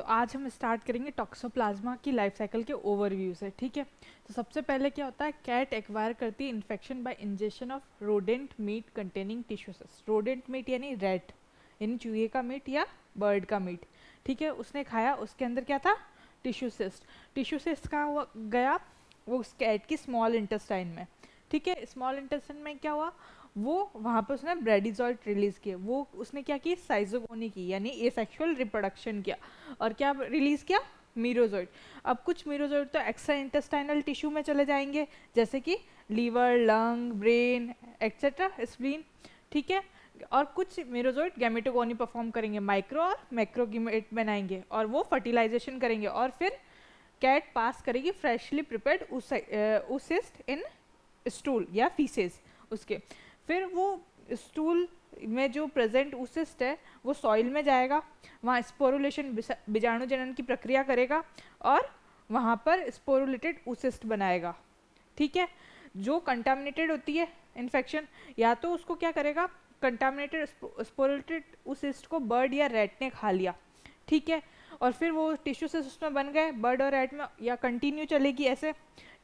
आज हम स्टार्ट करेंगे टॉक्सोप्लाज्मा की लाइफ साइकिल के ओवरव्यू से। ठीक है, तो सबसे पहले क्या होता है, कैट एक्वायर करती है infection by injection of rodent meat containing tissue cyst. Rodent meat यानी रैट, यानी चूहे का मीट या बर्ड का मीट। ठीक है, उसने खाया, उसके अंदर क्या था, टिश्यू सिस्ट। टिश्यू सिस्ट कहाँ गया, वो उस कैट की स्मॉल इंटेस्टाइन में। ठीक है, स्मॉल इंटेस्टाइन में क्या हुआ, वो वहाँ पे उसने ब्रेडिजॉइड रिलीज किए। वो उसने क्या की, साइजोगोनी की, यानी एसेक्सुअल रिप्रोडक्शन किया। और क्या रिलीज किया, मीरोजोइड। अब कुछ मीरोजोइड तो एक्स्ट्रा इंटेस्टाइनल टिश्यू में चले जाएंगे, जैसे कि liver, lung, brain etcetera, spleen. ठीक है, और कुछ मीरोजोइड गैमेटोगोनी परफॉर्म करेंगे, माइक्रो और मैक्रोगैमेट बनाएंगे, और वो फर्टिलाइजेशन करेंगे, और फिर कैट पास करेगी फ्रेशली प्रिपेयर्ड oocyst इन स्टूल या फीसेस उसके। फिर वो स्टूल में जो प्रेजेंट oocyst है वो सॉइल में जाएगा, वहाँ स्पोरुलेशन बीजाणु जनन की प्रक्रिया करेगा, और वहाँ पर स्पोरुलेटेड oocyst बनाएगा। ठीक है, जो कंटामिनेटेड होती है इन्फेक्शन, या तो उसको क्या करेगा, कंटामिनेटेड स्पोरुलेटेड oocyst को बर्ड या रैट ने खा लिया। ठीक है, और फिर वो टिश्यू से उसमें बन गए बर्ड और रैट में, या कंटिन्यू चलेगी ऐसे।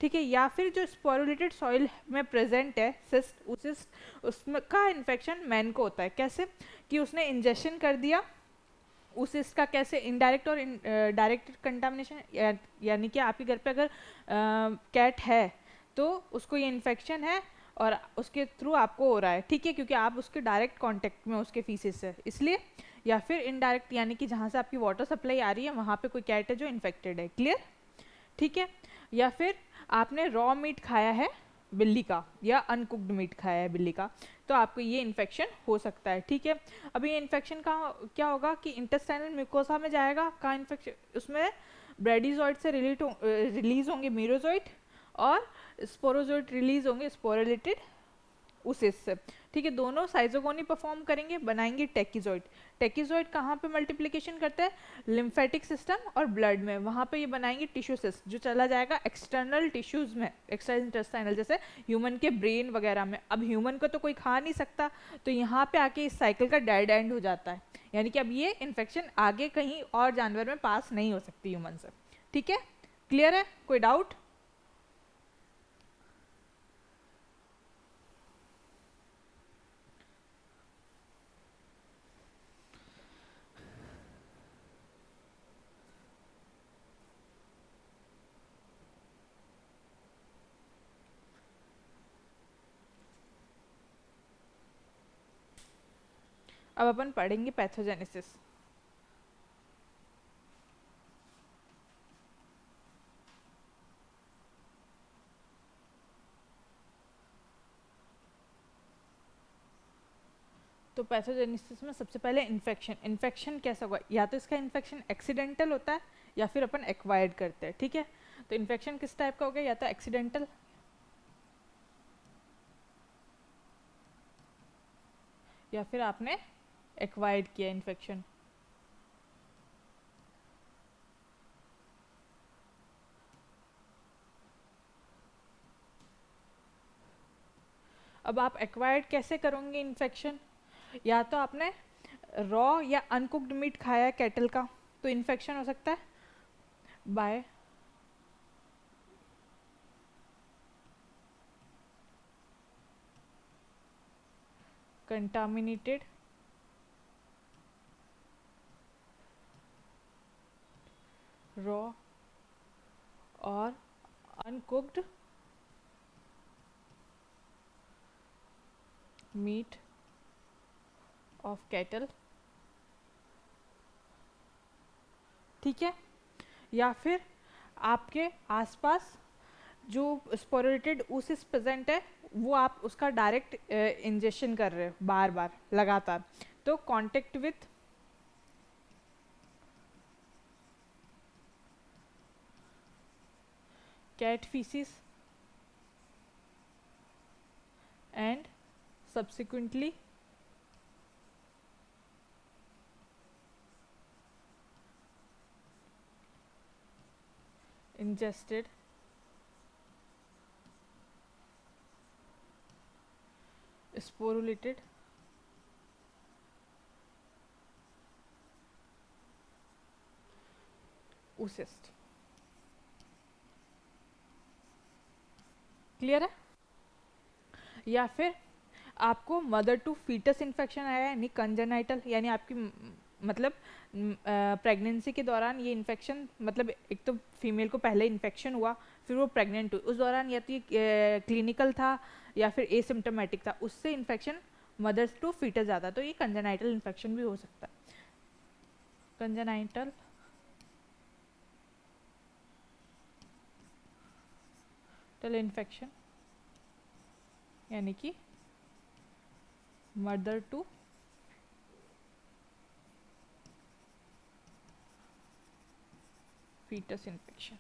ठीक है, या फिर जो स्पोरुलेटेड सॉइल में प्रेजेंट है सिस्ट oocyst, उसमें का इन्फेक्शन मैन को होता है। कैसे कि उसने इंजेक्शन कर दिया oocyst का। कैसे, इनडायरेक्ट और डायरेक्ट कंटामिनेशन, यानी कि आपके घर पे अगर कैट है तो उसको ये इन्फेक्शन है और उसके थ्रू आपको हो रहा है। ठीक है, क्योंकि आप उसके डायरेक्ट कांटेक्ट में उसके फीसेस से, इसलिए। या फिर इनडायरेक्ट, यानी कि जहाँ से आपकी वाटर सप्लाई आ रही है वहाँ पे कोई कैट है जो इन्फेक्टेड है। क्लियर? ठीक है, या फिर आपने रॉ मीट खाया है बिल्ली का, या अनकुक्ड मीट खाया है बिल्ली का, तो आपको ये इन्फेक्शन हो सकता है। ठीक है, अभी ये इन्फेक्शन का क्या होगा कि इंटेस्टाइनल म्यूकोसा में जाएगा, कहाँ इन्फेक्शन, उसमें ब्रेडिजॉइड से रिलीज होंगे मीरोजॉइड, और स्पोरोजॉइड रिलीज होंगे स्पोरोलेटेड oocyst से। ठीक है, दोनों साइजोगोनी परफॉर्म करेंगे, बनाएंगे टेकिजॉइड। टेकिजॉइड कहाँ पे मल्टीप्लिकेशन करते हैं, लिम्फेटिक सिस्टम और ब्लड में, वहाँ पे ये बनाएंगे टिश्यू सिस्ट, जो चला जाएगा एक्सटर्नल टिश्यूज में, एक्स्ट्रा इंटेस्टाइनल, जैसे ह्यूमन के ब्रेन वगैरह में। अब ह्यूमन को तो कोई खा नहीं सकता, तो यहाँ पे आके इस साइकिल का डेड एंड हो जाता है, यानी कि अब ये इन्फेक्शन आगे कहीं और जानवर में पास नहीं हो सकती ह्यूमन से। ठीक है, क्लियर है, कोई डाउट? अब अपन पढ़ेंगे पैथोजेनेसिस। तो पैथोजेनेसिस में सबसे पहले इन्फेक्शन। इन्फेक्शन कैसा होगा, या तो इसका इन्फेक्शन एक्सीडेंटल होता है, या फिर अपन एक्वायर्ड करते हैं। ठीक है, तो इन्फेक्शन किस टाइप का हो गया, या तो एक्सीडेंटल, या फिर आपने एक्वायर्ड किया इन्फेक्शन। अब आप एक्वायर्ड कैसे करोगे इन्फेक्शन, या तो आपने रॉ या अनकुक्ड मीट खाया है कैटल का, तो इन्फेक्शन हो सकता है बाय कंटामिनेटेड रॉ और अनकुक्ड मीट ऑफ कैटल। ठीक है, या फिर आपके आसपास जो स्पोरेटेड oocyst प्रेजेंट है, वो आप उसका डायरेक्ट इंजेक्शन कर रहे हो बार बार लगातार, तो contact with cat faeces and subsequently ingested sporulated oocyst। Clear है? या फिर आपको मदर टू फीटस इन्फेक्शन आया यानी कंजेनाइटल, यानी आपकी मतलब प्रेगनेंसी के दौरान ये इन्फेक्शन, मतलब एक तो फीमेल को पहले इन्फेक्शन हुआ, फिर वो प्रेग्नेंट हुई, उस दौरान या तो ये क्लिनिकल था या फिर एसिम्टोमेटिक था, उससे इन्फेक्शन मदर्स टू फीटस जाता, तो ये कंजेनाइटल इन्फेक्शन भी हो सकता है। कंजेनाइटल इन्फेक्शन यानी कि मदर टू फीटस इन्फेक्शन।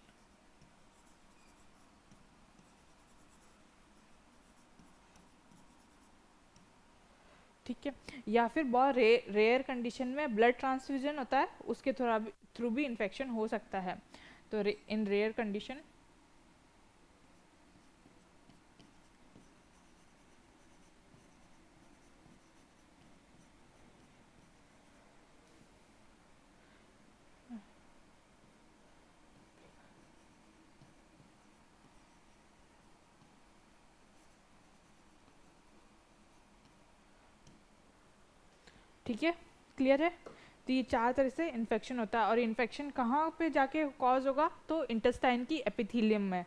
ठीक है, या फिर बहुत रेयर कंडीशन में ब्लड ट्रांसफ्यूजन होता है, उसके थ्रू भी इन्फेक्शन हो सकता है। तो इन रेयर कंडीशन ठीक है, क्लियर है? तो ये 4 तरह से इन्फेक्शन होता है, और इन्फेक्शन कहाँ पे जाके कॉज होगा, तो इंटेस्टाइन की एपिथीलियम में।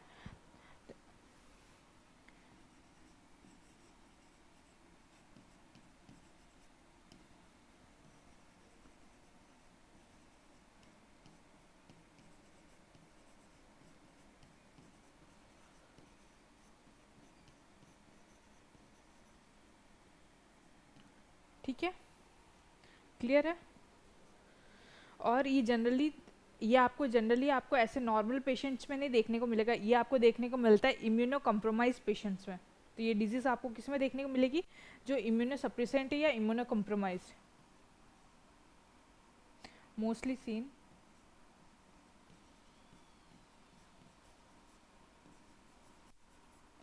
ठीक है, क्लियर है? और ये आपको ऐसे नॉर्मल पेशेंट्स में नहीं देखने को मिलेगा, ये आपको देखने को मिलता है इम्यूनो कम्प्रोमाइज पेशेंट्स में। तो ये डिजीज आपको किस में देखने को मिलेगी? जो इम्यूनो सप्रेसेंट है या immuno compromise, mostly seen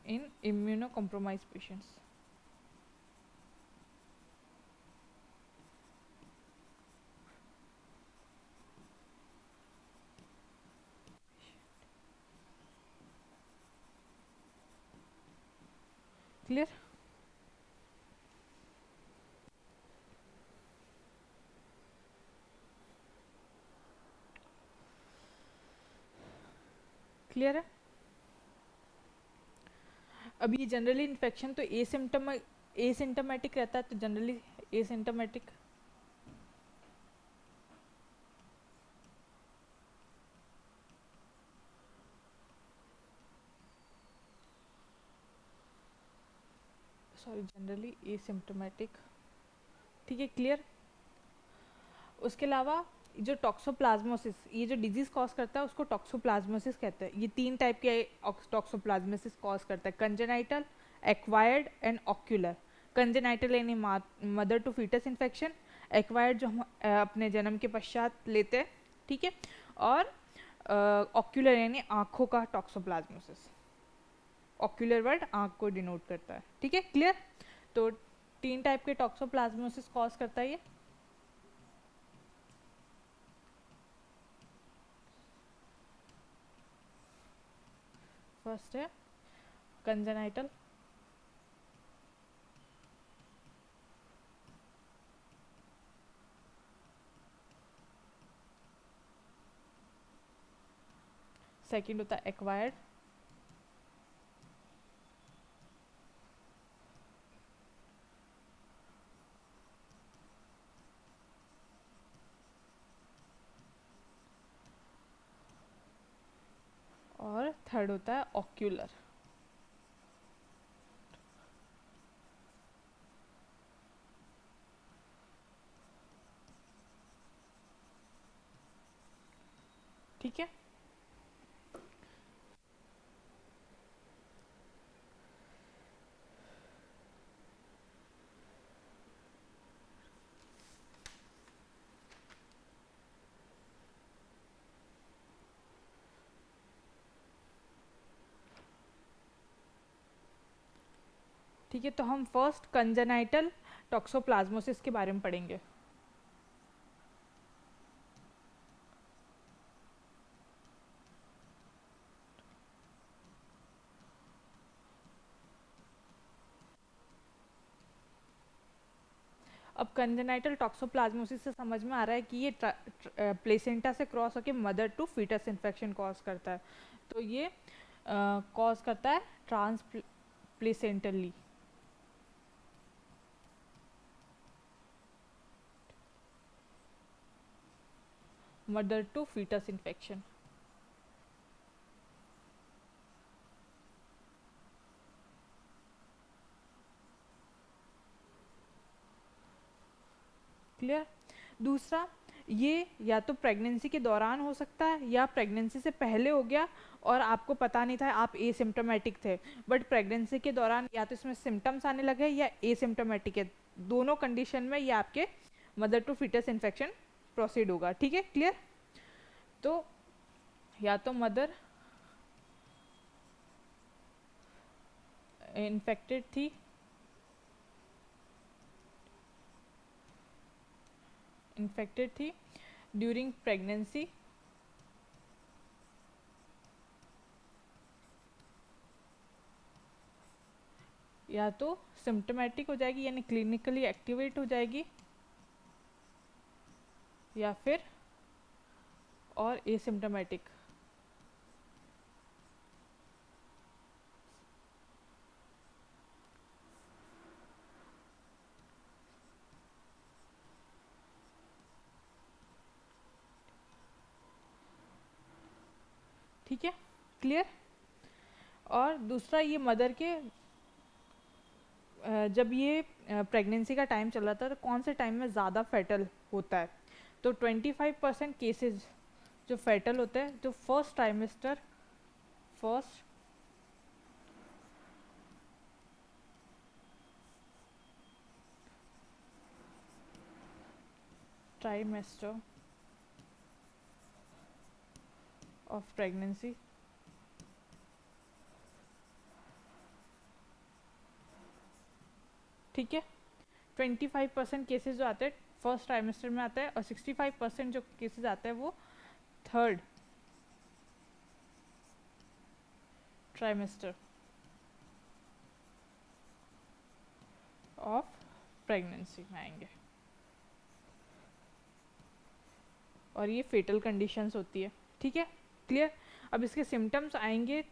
in immuno compromise patients. Clear? Clear है? अभी जनरली इन्फेक्शन तो एसिम्टोमेटिक रहता है, तो जनरली एसिम्टोमेटिक जनरली एसिम्टोमेटिक। ठीक है, क्लियर? उसके अलावा जो टॉक्सोप्लाज्मोसिस, ये जो डिजीज कॉज करता है उसको टॉक्सोप्लाज्मोसिस कहते हैं। ये 3 टाइप के टॉक्सोप्लाज्मोसिस कॉज करता है, congenital, acquired and ocular. Congenital यानी mother to foetus infection, acquired जो हम अपने जन्म के पश्चात लेते हैं, ठीक है, और ऑक्यूलर यानी आँखों का टॉक्सोप्लाज्मोसिस। ऑक्यूलर वर्ड आँख को डिनोट करता है। ठीक है, क्लियर? तो 3 टाइप के टॉक्सोप्लाज्मोसिस कॉज करता है ये। फर्स्ट है कंजेनाइटल, सेकंड होता है एक्वायर्ड, और थर्ड होता है ऑक्यूलर। ठीक है, ठीक है, तो हम फर्स्ट कंजेनाइटल टॉक्सोप्लाज्मोसिस के बारे में पढ़ेंगे। अब कंजेनाइटल टॉक्सोप्लाज्मोसिस से समझ में आ रहा है कि ये प्लेसेंटा से क्रॉस होकर mother to foetus infection cause करता है। तो ये कॉज करता है transplacentally. Mother to foetus infection. Clear. दूसरा, ये या तो प्रेगनेंसी के दौरान हो सकता है या प्रेगनेंसी से पहले हो गया और आपको पता नहीं था, आप एसिम्प्टोमेटिक थे, बट प्रेगनेंसी के दौरान या तो इसमें सिम्टम्स आने लगे या एसिम्प्टोमेटिक है, दोनों कंडीशन में ये आपके mother to foetus infection proceed होगा। ठीक है, क्लियर। तो या तो मदर इन्फेक्टेड थी ड्यूरिंग प्रेगनेंसी, या तो सिम्टोमेटिक हो जाएगी यानी क्लिनिकली एक्टिवेट हो जाएगी, या फिर और एसिम्टोमेटिक। ठीक है, क्लियर। और दूसरा, ये मदर के जब ये प्रेगनेंसी का टाइम चल रहा था तो कौन से टाइम में ज़्यादा फेटल होता है, तो 25% केसेस जो फेटल होते हैं जो फर्स्ट ट्राइमेस्टर ऑफ प्रेगनेंसी। ठीक है, 25% केसेस जो आते हैं फर्स्ट ट्राइमेस्टर में आता है और 65% जो केसेस आते हैं वो थर्ड ट्राइमेस्टर ऑफ प्रेगनेंसी में आएंगे और ये फेटल कंडीशंस होती है। ठीक है, क्लियर। अब इसके सिम्टम्स आएंगे,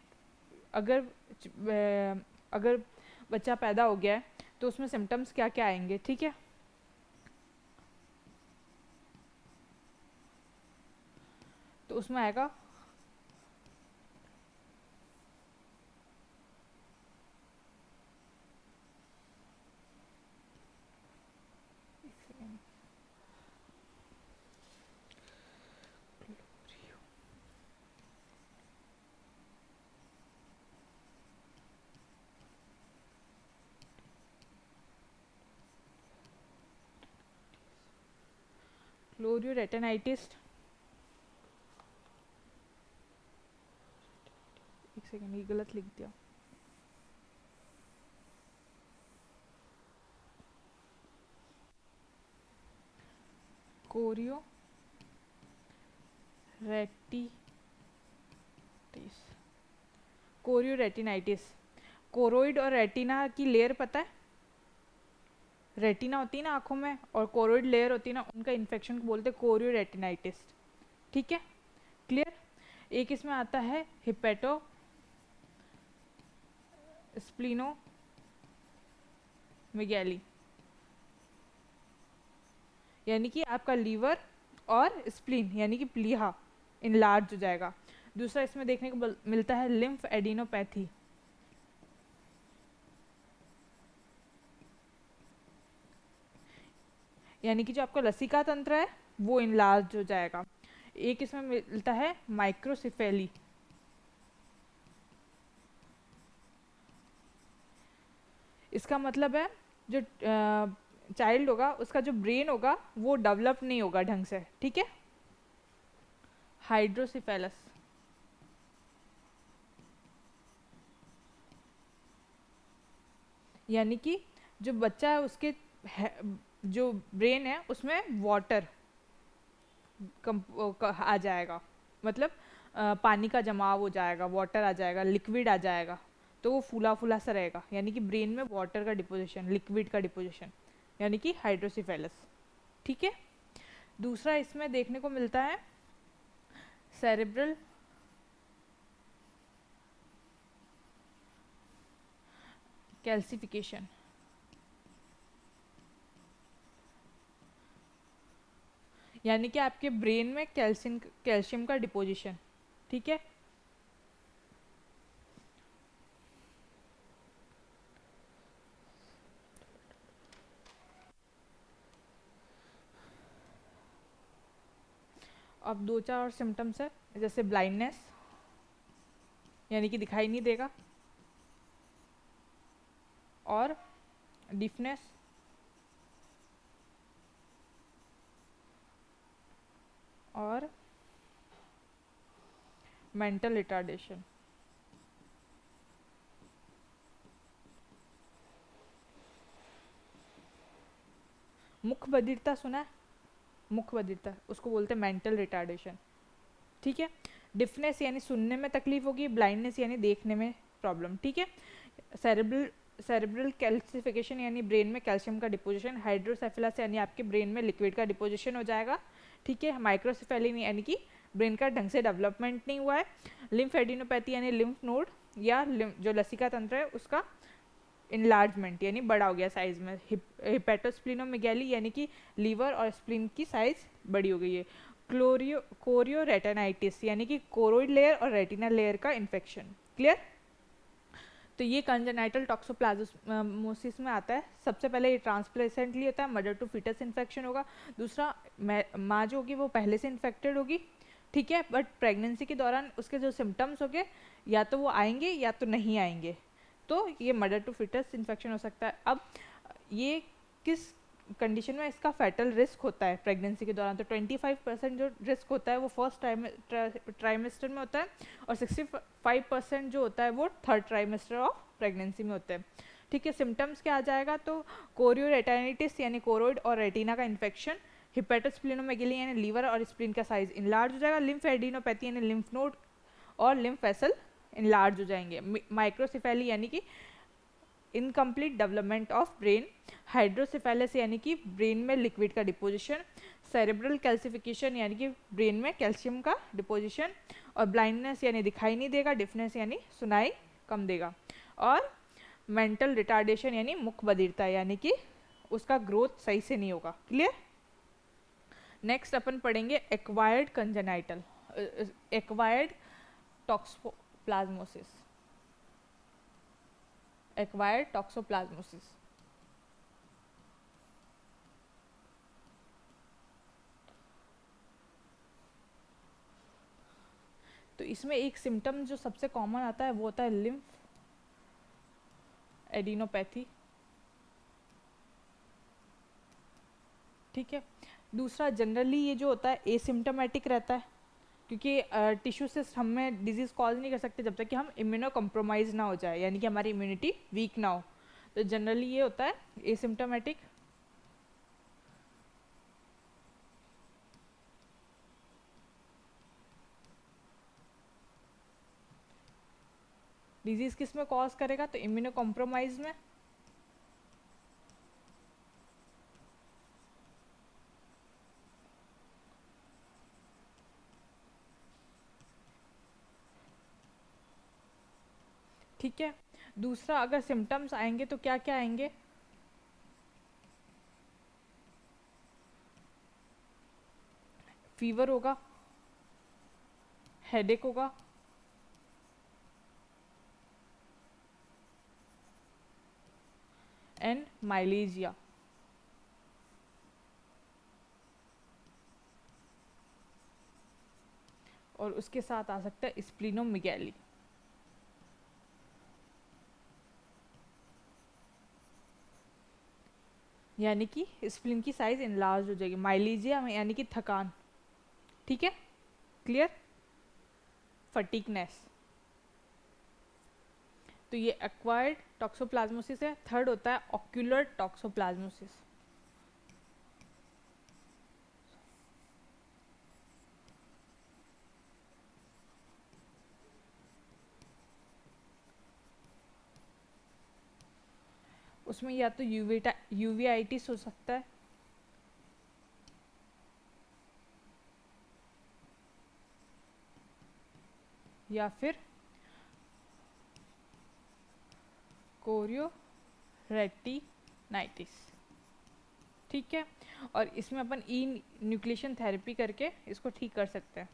अगर अगर बच्चा पैदा हो गया है तो उसमें सिम्टम्स क्या क्या आएंगे। ठीक है, तो उसमें आएगा क्लोरियोरेटिनाइटिस। एक सेकेंड, ये गलत लिख दिया। Chorio chorioretinitis. कोरोइड और रेटिना की लेयर पता है, रेटिना होती है ना आंखों में और कोरोइड लेयर होती है ना, उनका इन्फेक्शन को बोलते हैं कोरियोरेटिनाइटिस। ठीक है, क्लियर। एक इसमें आता है हिपेटो स्प्लीनोमेगैली, यानी कि आपका लीवर और स्प्लीन यानी कि प्लीहा इनलार्ज हो जाएगा। दूसरा इसमें देखने को मिलता है लिम्फ एडिनोपैथी, यानी कि जो आपका लसिका तंत्र है वो इनलार्ज हो जाएगा। एक इसमें मिलता है माइक्रोसिफेली, इसका मतलब है जो चाइल्ड होगा उसका जो ब्रेन होगा वो डेवलप नहीं होगा ढंग से। ठीक है, हाइड्रोसिफेलस, यानी कि जो बच्चा है उसके जो ब्रेन है उसमें वाटर आ जाएगा, मतलब पानी का जमाव हो जाएगा, वाटर आ जाएगा, लिक्विड आ जाएगा, तो वो फूला फूला सा रहेगा, यानी कि ब्रेन में वाटर का डिपोजिशन, लिक्विड का डिपोजिशन, यानी कि हाइड्रोसिफेलस। ठीक है, दूसरा इसमें देखने को मिलता है सेरेब्रल कैल्सिफिकेशन, यानी कि आपके ब्रेन में कैल्शियम का डिपोजिशन। ठीक है, अब दो चार और सिम्टम्स है, जैसे ब्लाइंडनेस यानी कि दिखाई नहीं देगा, और डिफनेस, और मेंटल रिटार्डेशन। मुख बधिरता सुना है? मुख बधिरता उसको बोलते हैं मेंटल रिटार्डेशन। ठीक है, डिफनेस यानी सुनने में तकलीफ होगी, ब्लाइंडनेस यानी देखने में प्रॉब्लम। ठीक है, सेरेब्रल कैल्सिफिकेशन यानी ब्रेन में कैल्शियम का डिपोजिशन, हाइड्रोसेफेलस यानी आपके ब्रेन में लिक्विड का डिपोजिशन हो जाएगा। ठीक है, माइक्रोसेफेली यानी कि ब्रेन का ढंग से डेवलपमेंट नहीं हुआ है, लिम्फेडिनोपैथी यानी लिम्फ नोड या जो लसिका तंत्र है उसका इनलार्जमेंट यानी बड़ा हो गया साइज में, हिपेटोस्प्लिनोमेगैली यानी कि लीवर और स्प्लिन की साइज बड़ी हो गई है, कोरियो रेटिनाइटिस यानी कि कोरोइड लेयर और रेटिना लेयर का इन्फेक्शन। क्लियर? तो ये कंजेनाइटल टॉक्सोप्लाज्मोसिस में आता है। सबसे पहले ये ट्रांसप्लेसेंटली होता है, मदर टू फीटस इन्फेक्शन होगा। दूसरा, माँ जो होगी वो पहले से इन्फेक्टेड होगी, ठीक है, बट प्रेगनेंसी के दौरान उसके जो सिम्टम्स होंगे या तो वो आएंगे या तो नहीं आएंगे, तो ये मदर टू फीटस इन्फेक्शन हो सकता है। अब ये किस कंडीशन में इसका फैटल रिस्क होता है प्रेगनेंसी के दौरान, तो 25% जो रिस्क होता है वो फर्स्ट ट्राइमेस्टर में होता है, और 65% जो होता है वो थर्ड ट्राइमेस्टर ऑफ प्रेगनेंसी में होता है। ठीक है, सिम्टम्स क्या आ जाएगा, तो कोरियो रेटाइनिटिस यानी कोरोइड और रेटिना का इन्फेक्शन, हिपेटोस्प्लिनोमेगेली यानी लीवर और स्प्लीन का साइज इनलार्ज हो जाएगा, लिम्फेडिनोपैथी यानी लिम्फ नोड और लिम्फ वेसल इनलार्ज हो जाएंगे, माइक्रोसिफेली यानी कि incomplete development of brain, hydrocephalus यानी कि ब्रेन में लिक्विड का डिपोजिशन, सेरेब्रल कैल्सिफिकेशन यानी कि ब्रेन में कैल्शियम का डिपोजिशन, और ब्लाइंडनेस यानी दिखाई नहीं देगा, डिफनेस यानी सुनाई कम देगा, और मेंटल रिटार्डेशन यानी मुख बधिरता यानी कि उसका ग्रोथ सही से नहीं होगा। क्लियर? नेक्स्ट अपन पढ़ेंगे acquired congenital, acquired toxoplasmosis, acquired toxoplasmosis. तो इसमें एक सिम्टम जो सबसे कॉमन आता है वो होता है लिम्फ एडिनोपैथी। ठीक है, दूसरा जनरली ये जो होता है एसिम्टोमेटिक रहता है, क्योंकि टिश्यू से हमें डिजीज़ कॉज नहीं कर सकते जब तक कि हम इम्यूनो कम्प्रोमाइज़ ना हो जाए, यानी कि हमारी इम्यूनिटी वीक ना हो। तो जनरली ये होता है एसिम्टोमेटिक। डिजीज़ किस में कॉज करेगा, तो इम्यूनो कॉम्प्रोमाइज़ में। ठीक है, दूसरा अगर सिम्टम्स आएंगे तो क्या क्या आएंगे, फीवर होगा, हेडेक होगा, एंड माइलेजिया। और उसके साथ आ सकता है स्प्लिनोमेगैली। यानी कि स्प्लिन की साइज इनलार्ज हो जाएगी, माइलीजिया यानी कि थकान। ठीक है, क्लियर? फटीकनेस। तो ये एक्वायर्ड टॉक्सोप्लाज्मोसिस है। थर्ड होता है ऑक्यूलर टॉक्सोप्लाज्मोसिस। उसमें या तो यूवीआइटिस हो सकता है, या फिर कोरियो रेटिनाइटिस। ठीक है, और इसमें अपन ई न्यूक्लिएशन थेरेपी करके इसको ठीक कर सकते हैं।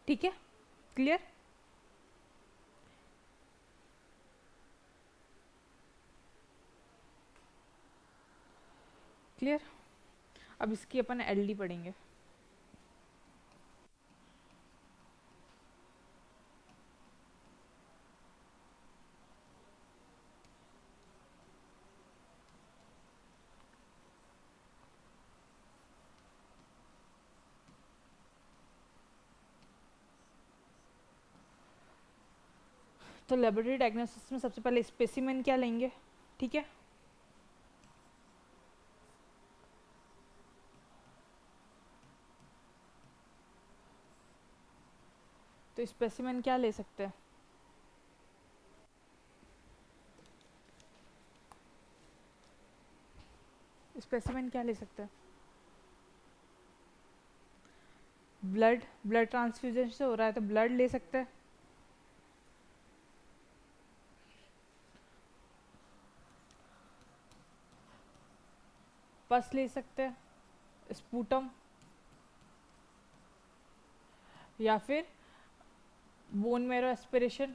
ठीक है, क्लियर। क्लियर। अब इसकी अपन एलडी पढ़ेंगे। तो लेबोरेटरी डायग्नोसिस में सबसे पहले स्पेसिमेन क्या लेंगे, ठीक है। तो स्पेसिमेन क्या ले सकते हैं, स्पेसिमेन क्या ले सकते हैं? ब्लड, ब्लड ट्रांसफ्यूजन से हो रहा है तो ब्लड ले सकते हैं। पस ले सकते हैं, स्पूटम, या फिर बोन मैरो एस्पिरेशन,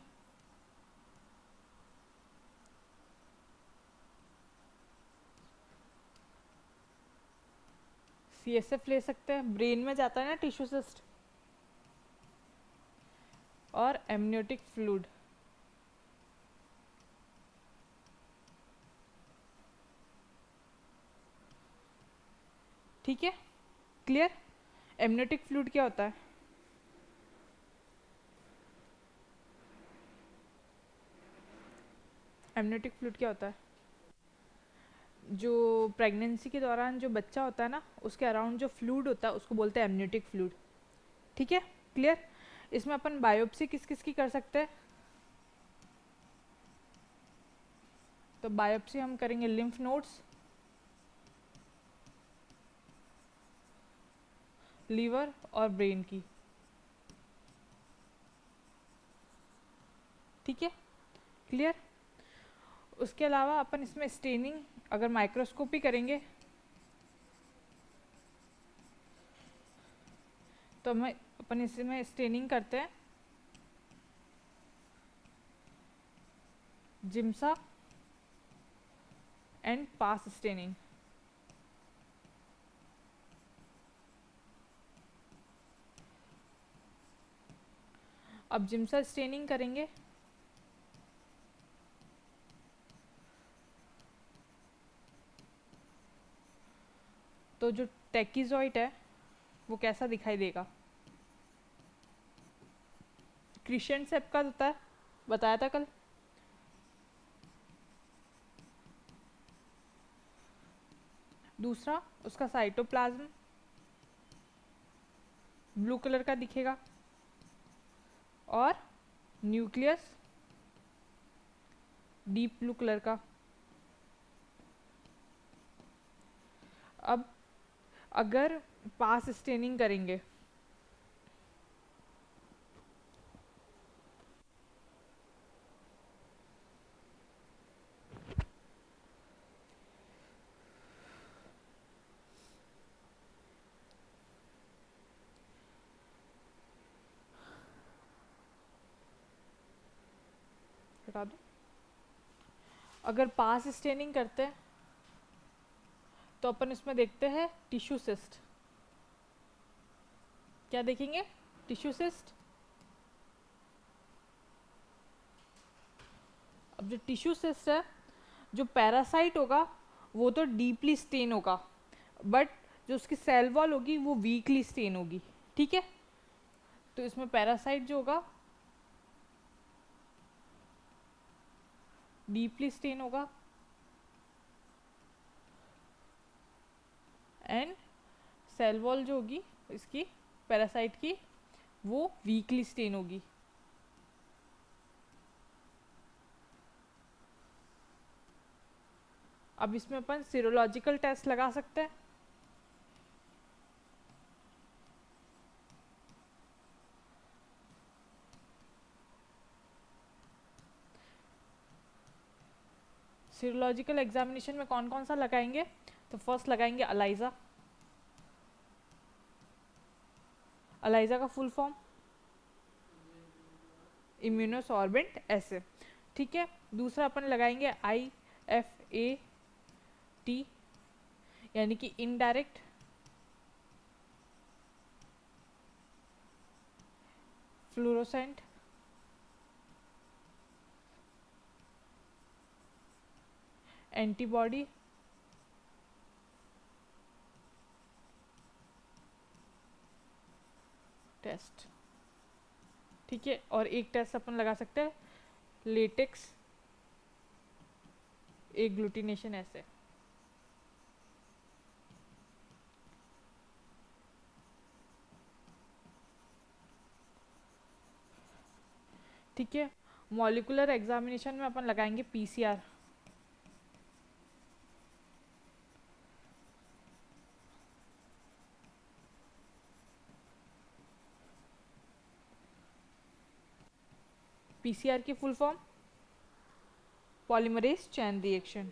सीएसएफ ले सकते हैं, ब्रेन में जाता है ना टिश्यू सिस्ट, और एमनियोटिक फ्लूइड। ठीक है, क्लियर। एमनियोटिक फ्लूइड क्या होता है? एमनियोटिक फ्लूइड क्या होता है? जो प्रेगनेंसी के दौरान जो बच्चा होता है ना, उसके अराउंड जो फ्लूइड होता है उसको बोलते हैं एमनियोटिक फ्लूइड। ठीक है, क्लियर। इसमें अपन बायोप्सी किस किस की कर सकते हैं? तो बायोप्सी हम करेंगे लिम्फ नोड्स, लीवर और ब्रेन की। ठीक है, क्लियर। उसके अलावा अपन इसमें स्टेनिंग अगर माइक्रोस्कोपी करेंगे तो हमें अपन इसमें स्टेनिंग करते हैं जिम्सा एंड पास स्टेनिंग। अब जिम्सा स्टेनिंग करेंगे तो जो टेकिजॉइट है वो कैसा दिखाई देगा? क्रिश्चियन सेप का होता है, बताया था कल। दूसरा उसका साइटोप्लाज्म ब्लू कलर का दिखेगा, और न्यूक्लियस डीप ब्लू कलर का। अब अगर पास स्टेनिंग करेंगे बता दो, अगर पास स्टेनिंग करते हैं तो अपन इसमें देखते हैं टिश्यू सिस्ट। क्या देखेंगे? Tissue cyst. अब जो टिश्यू सिस्ट है, जो पैरासाइट होगा वो तो डीपली स्टेन होगा, बट जो उसकी सेल वॉल होगी वो वीकली स्टेन होगी। ठीक है, तो इसमें पैरासाइट जो होगा डीपली स्टेन होगा, एंड सेल वॉल जो होगी इसकी पैरासाइट की वो वीकली स्टेन होगी। अब इसमें अपन सीरोलॉजिकल टेस्ट लगा सकते हैं। सीरोलॉजिकल एग्जामिनेशन में कौन कौन सा लगाएंगे? तो फर्स्ट लगाएंगे अलाइजा। अलाइजा का फुल फॉर्म इम्यूनोसॉर्बेंट एसे, ठीक है। दूसरा अपन लगाएंगे IFAT, यानी कि इनडायरेक्ट फ्लोरोसेंट एंटीबॉडी टेस्ट, ठीक है। और एक टेस्ट अपन लगा सकते हैं लेटेक्स एग्लूटिनेशन ऐसे, ठीक है। मॉलिकुलर एग्जामिनेशन में अपन लगाएंगे PCR। PCR की full form polymerase chain reaction,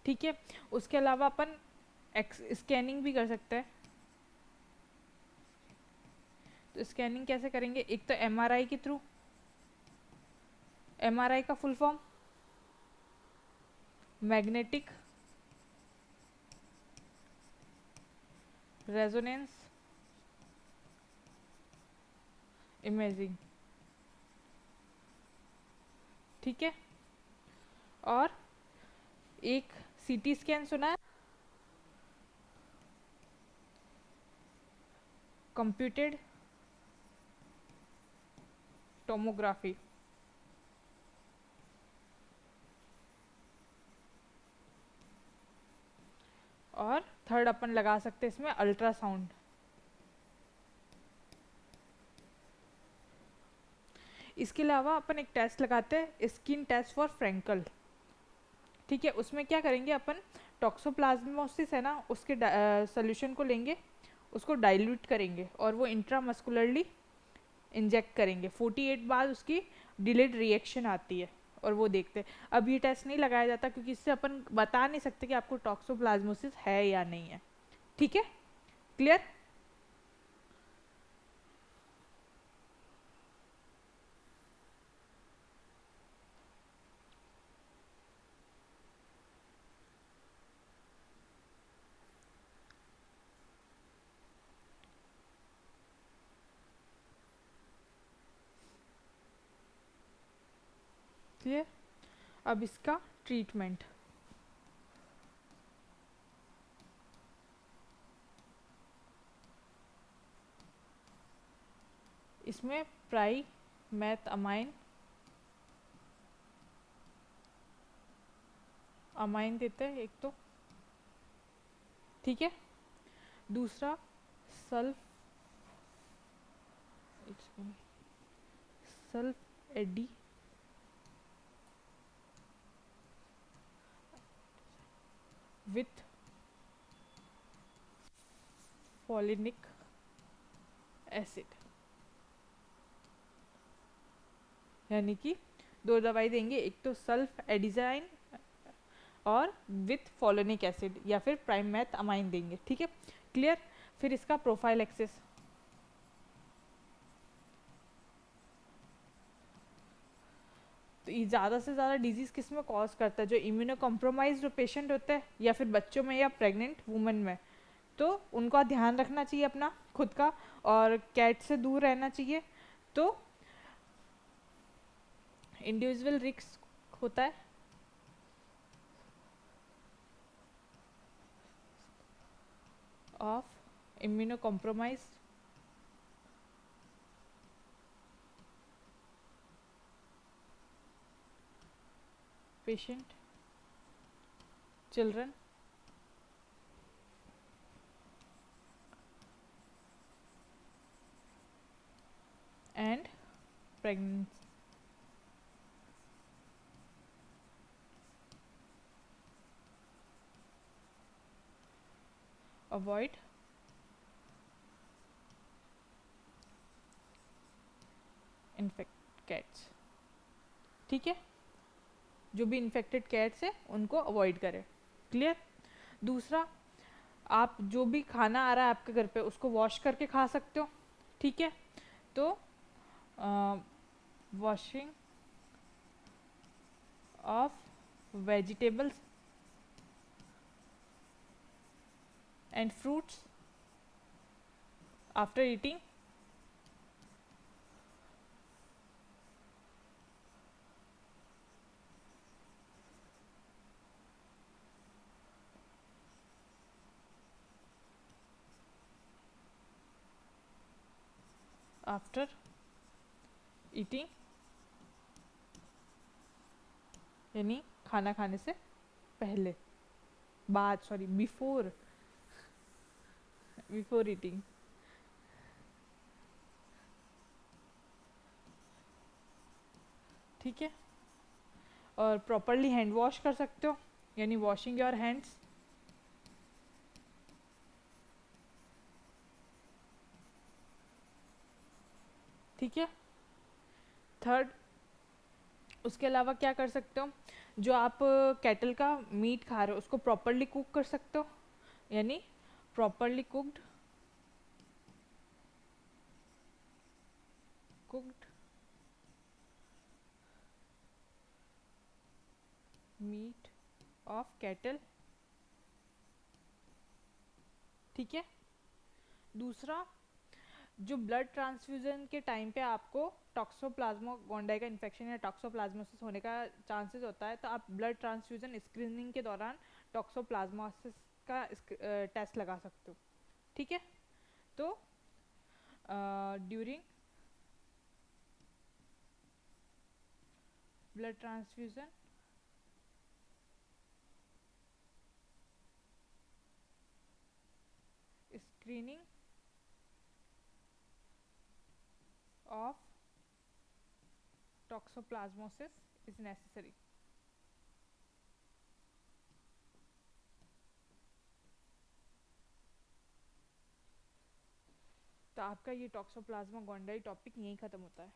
ठीक है। उसके अलावा अपन स्कैनिंग भी कर सकते हैं। तो स्कैनिंग कैसे करेंगे? एक तो MRI के थ्रू। MRI का full form magnetic resonance imaging, ठीक है। और एक CT स्कैन सुना है, कंप्यूटेड टोमोग्राफी। और थर्ड अपन लगा सकते हैं इसमें अल्ट्रासाउंड। इसके अलावा अपन एक टेस्ट लगाते हैं स्किन टेस्ट फॉर फ्रैंकल, ठीक है। उसमें क्या करेंगे अपन, टॉक्सोप्लाज्मोसिस है ना, उसके सोल्यूशन को लेंगे, उसको डाइल्यूट करेंगे और वो इंट्रामस्कुलरली इंजेक्ट करेंगे। 48 बाद उसकी डिलेड रिएक्शन आती है और वो देखते हैं। अब ये टेस्ट नहीं लगाया जाता क्योंकि इससे अपन बता नहीं सकते कि आपको टॉक्सोप्लाज्मोसिस है या नहीं है, ठीक है। क्लियर? क्लियर? अब इसका ट्रीटमेंट, इसमें प्राइमेथामाइन अमाइन देते हैं एक तो, ठीक है। दूसरा sulph sulphadiazine with folinic acid, यानी कि दो दवाई देंगे, एक तो सल्फ एडिजाइन और विथ फॉलोनिक एसिड या फिर प्राइमेथ अमाइन देंगे, ठीक है। क्लियर? फिर इसका प्रोफाइल एक्सेस, तो ये ज़्यादा से ज़्यादा डिजीज़ किस में कॉज करता है? जो इम्यूनो कॉम्प्रोमाइज जो पेशेंट होते हैं या फिर बच्चों में या प्रेग्नेंट वुमेन में, तो उनका ध्यान रखना चाहिए अपना खुद का, और कैट से दूर रहना चाहिए। तो इंडिविजुअल रिस्क होता है of immuno compromise patient, children, pregnancy, avoid infect cats, ठीक है, जो भी इन्फेक्टेड कैट्स है उनको अवॉइड करें। क्लियर। दूसरा, आप जो भी खाना आ रहा है आपके घर पे उसको वॉश करके खा सकते हो, ठीक है। तो washing of vegetables and fruits after eating after eating, यानी खाना खाने से पहले, बाद, सॉरी, बिफोर, बिफोर ईटिंग, ठीक है। और प्रॉपरली हैंड वॉश कर सकते हो, यानी वॉशिंग योर हैंड्स, ठीक है। थर्ड, उसके अलावा क्या कर सकते हो, जो आप कैटल का मीट खा रहे हो उसको प्रॉपरली कुक कर सकते हो, यानी properly cooked meet of cattle, ठीक है। दूसरा, जो ब्लड ट्रांसफ्यूजन के टाइम पे आपको टॉक्सोप्लाज्मा गोंडाई का इन्फेक्शन या टॉक्सोप्लाज्मोसिस होने का चांसेस होता है, तो आप ब्लड ट्रांसफ्यूजन स्क्रीनिंग के दौरान टॉक्सोप्लाज्मोसिस का टेस्ट लगा सकते हो, ठीक है। तो during blood transfusion screening of toxoplasmosis is necessary. तो आपका ये टॉक्सोप्लाज्मा गोंडाई टॉपिक यहीं ख़त्म होता है।